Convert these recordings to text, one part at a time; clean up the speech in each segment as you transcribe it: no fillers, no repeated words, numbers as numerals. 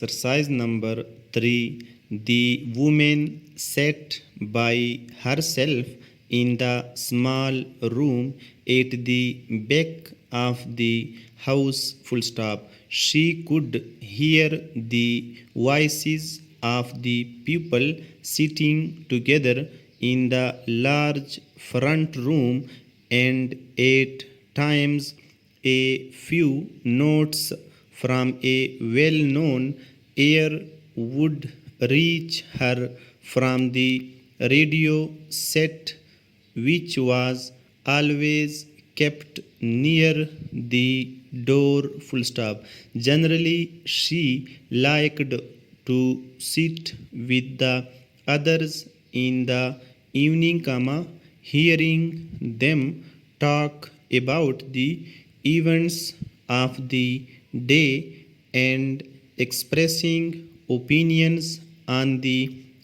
Exercise number 3. The woman sat by herself in the small room at the back of the house. Full stop. She could hear the voices of the people sitting together in the large front room, and at times a few notes from a well known air would reach her from the radio set, which was always kept near the door. Full stop. Generally, she liked to sit with the others in the evening, hearing them talk about the events of the day and expressing opinions on the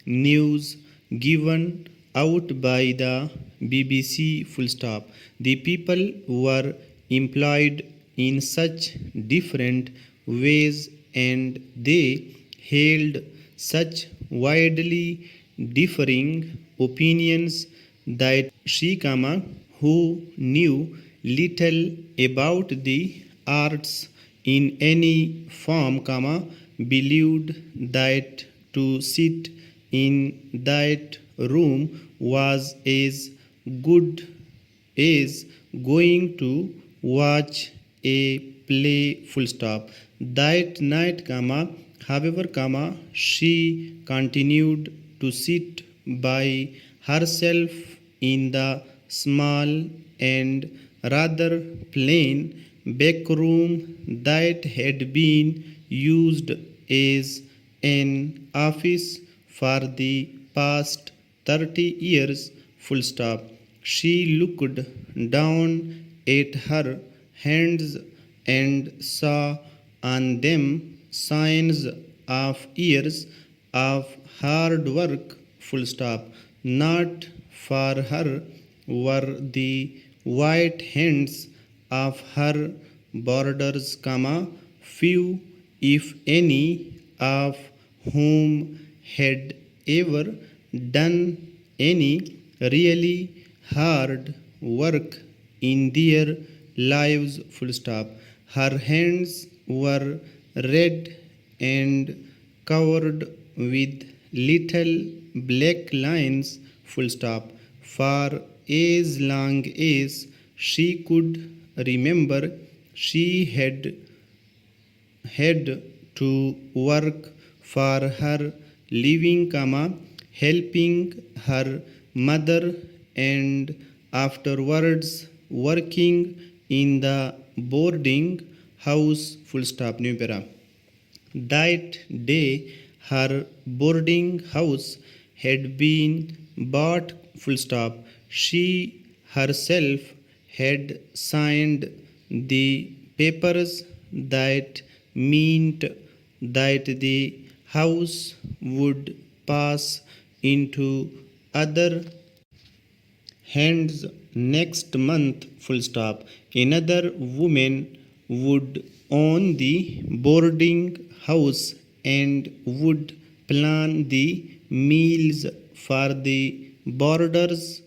news given out by the BBC. Full stop. The people were employed in such different ways, and they held such widely differing opinions that she, who knew little about the arts in any form, believed that to sit in that room was as good as going to watch a play. Full stop. That night, however, she continued to sit by herself in the small and rather plain back room that had been used as an office for the past 30 years. Full stop. She looked down at her hands and saw on them signs of years of hard work. Full stop. Not for her were the white hands of her boarders, few if any of whom had ever done any really hard work in their lives. Full stop. Her hands were red and covered with little black lines. Full stop. For as long as she could remember, she had to work for her living, helping her mother and afterwards working in the boarding house. Full stop. New para. That day her boarding house had been bought. Full stop. She herself had signed the papers that meant that the house would pass into other hands next month. Full stop. Another woman would own the boarding house and would plan the meals for the boarders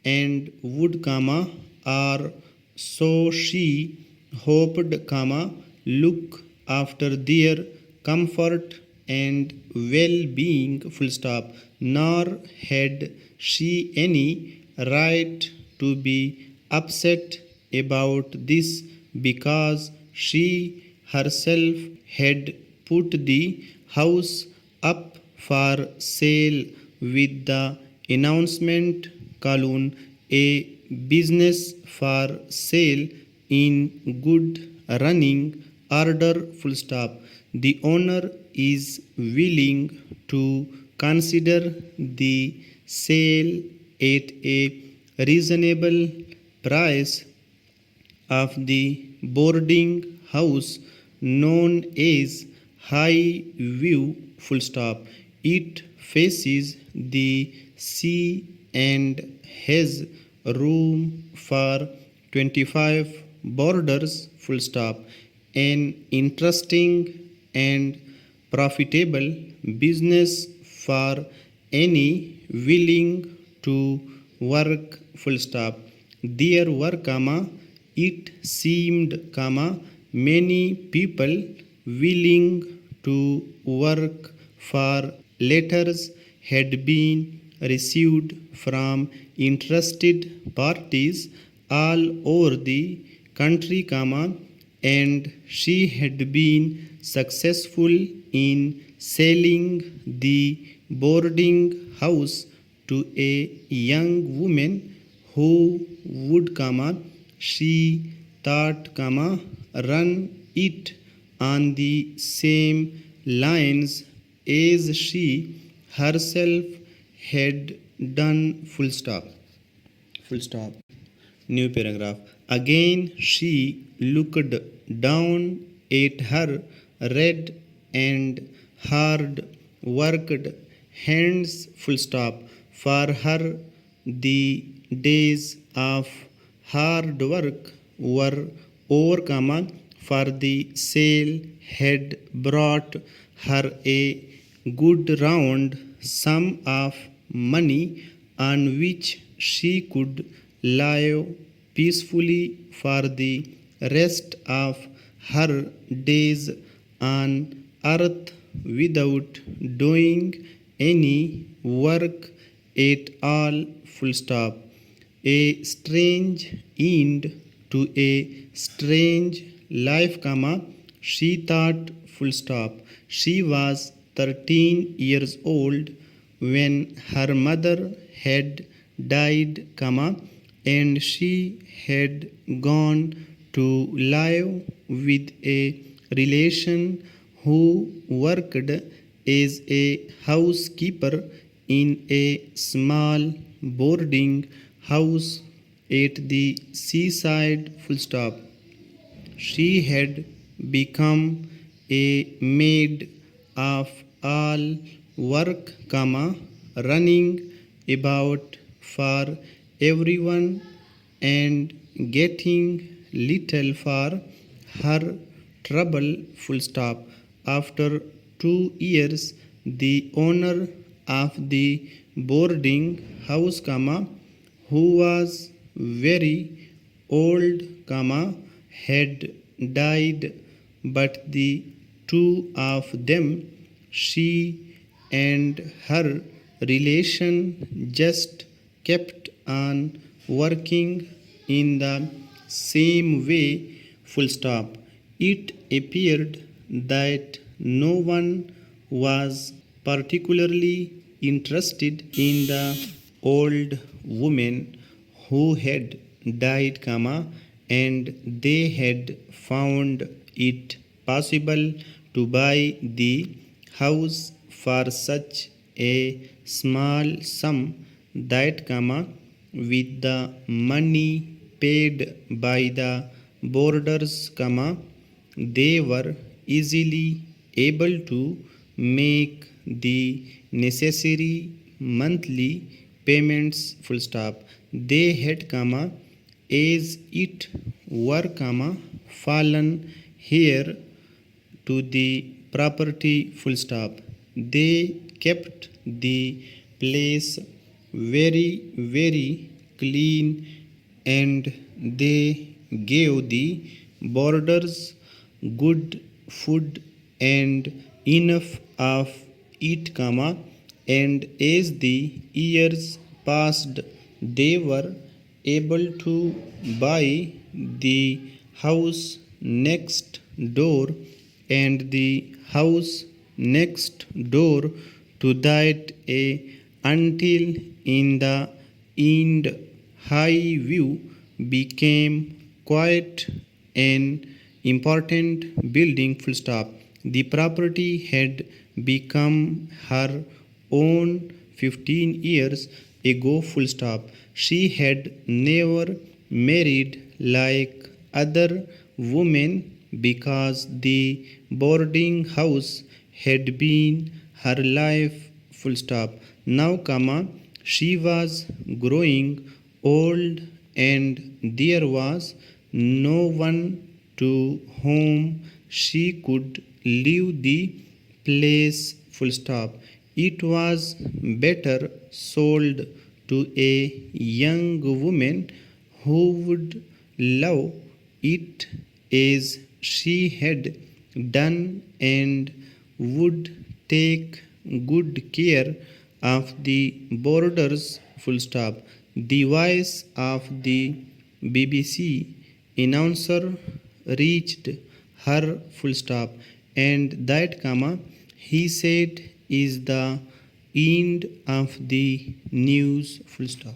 and would, or so she hoped, look after their comfort and well-being. Full stop. Nor had she any right to be upset about this, because she herself had put the house up for sale with the announcement, column, a business for sale in good running order. Full stop. The owner is willing to consider the sale at a reasonable price of the boarding house known as High View. Full stop. It faces the sea and has room for 25 boarders. Full stop. An interesting and profitable business for any willing to work, full stop. There were, it seemed, many people willing to work, for letters had been received from interested parties all over the country, and she had been successful in selling the boarding house to a young woman who would, she thought, run it on the same lines as she herself had done, full stop. Full stop. New paragraph. Again she looked down at her red and hard worked hands, full stop. For her the days of hard work were over, for the sale had brought her a good round sum of money on which she could live peacefully for the rest of her days on earth without doing any work at all, full stop. A strange end to a strange life, she thought, full stop. She was 13 years old when her mother had died, and she had gone to live with a relation who worked as a housekeeper in a small boarding house at the seaside, full stop. She had become a maid of all work, running about for everyone and getting little for her trouble, full stop. After 2 years the owner of the boarding house, who was very old, had died, but the two of them, she and her relation, just kept on working in the same way, full stop. It appeared that no one was particularly interested in the old woman who had died, and they had found it possible to buy the house for such a small sum that, with the money paid by the boarders, they were easily able to make the necessary monthly payments, full stop. They had, as it were, fallen here to the property, full stop. They kept the place very, very clean, and they gave the boarders good food and enough of it, and as the years passed they were able to buy the house next door and the house next door to that, until in the end high view became quite an important building, full stop. The property had become her own 15 years ago, full stop. She had never married like other women because the boarding house had been her life, full stop. Now, she was growing old and there was no one to whom she could leave the place full stop. It was better sold to a young woman who would love it as she had done and would take good care of the boarders full stop. The voice of the BBC announcer reached her full stop, and that comma he said is the end of the news full stop.